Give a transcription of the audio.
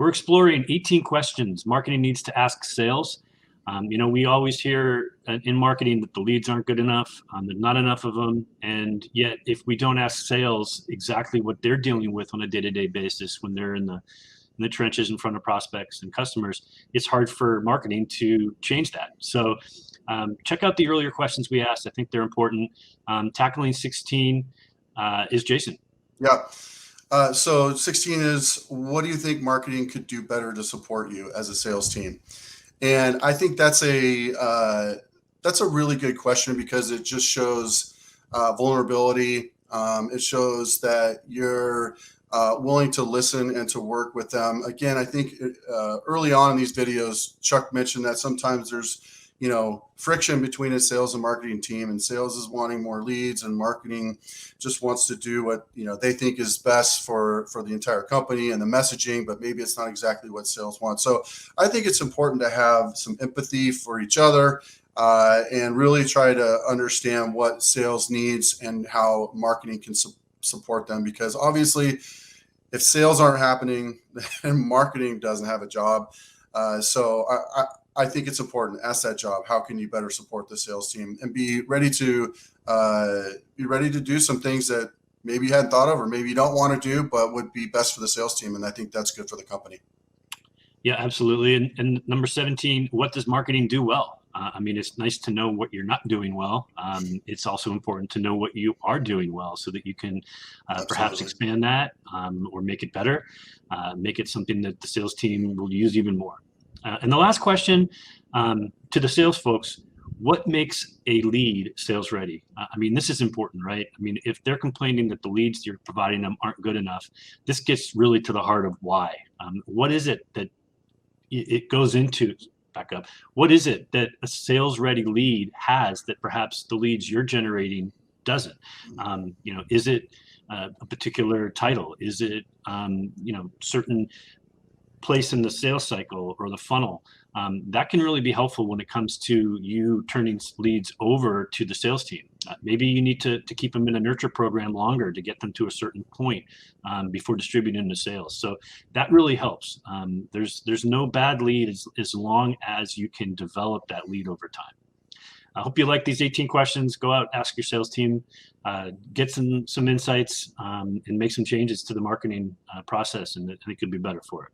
we're exploring 18 questions marketing needs to ask sales. We always hear in marketing that the leads aren't good enough, there's not enough of them, and yet if we don't ask sales exactly what they're dealing with on a day-to-day basis when they're in the trenches in front of prospects and customers, it's hard for marketing to change that. So check out the earlier questions we asked. I think they're important. Tackling 16 is Jason. Yeah. So 16 is, what do you think marketing could do better to support you as a sales team? And I think that's a really good question, because it just shows vulnerability. It shows that you're willing to listen and to work with them. Again, I think early on in these videos, Chuck mentioned that sometimes there's friction between a sales and marketing team, and sales is wanting more leads and marketing just wants to do what they think is best for the entire company and the messaging, but maybe it's not exactly what sales wants. So I think it's important to have some empathy for each other and really try to understand what sales needs and how marketing can support them, because obviously if sales aren't happening, then marketing doesn't have a job. So I think it's important to ask that job, how can you better support the sales team, and be ready to do some things that maybe you hadn't thought of or maybe you don't want to do, but would be best for the sales team. And I think that's good for the company. Yeah, absolutely. And number 17, what does marketing do well? It's nice to know what you're not doing well. It's also important to know what you are doing well so that you can perhaps expand that or make it better, make it something that the sales team will use even more. And the last question to the sales folks, what makes a lead sales ready? This is important, right? If they're complaining that the leads you're providing them aren't good enough, this gets really to the heart of why. What is it that it goes into? Back up. What is it that a sales ready lead has that perhaps the leads you're generating doesn't? Is it a particular title? Is it certain place in the sales cycle or the funnel? That can really be helpful when it comes to you turning leads over to the sales team. Maybe you need to keep them in a nurture program longer to get them to a certain point before distributing to sales. So that really helps. There's no bad lead as long as you can develop that lead over time. I hope you like these 18 questions. Go out, ask your sales team, get some insights, and make some changes to the marketing process, and I think it could be better for it.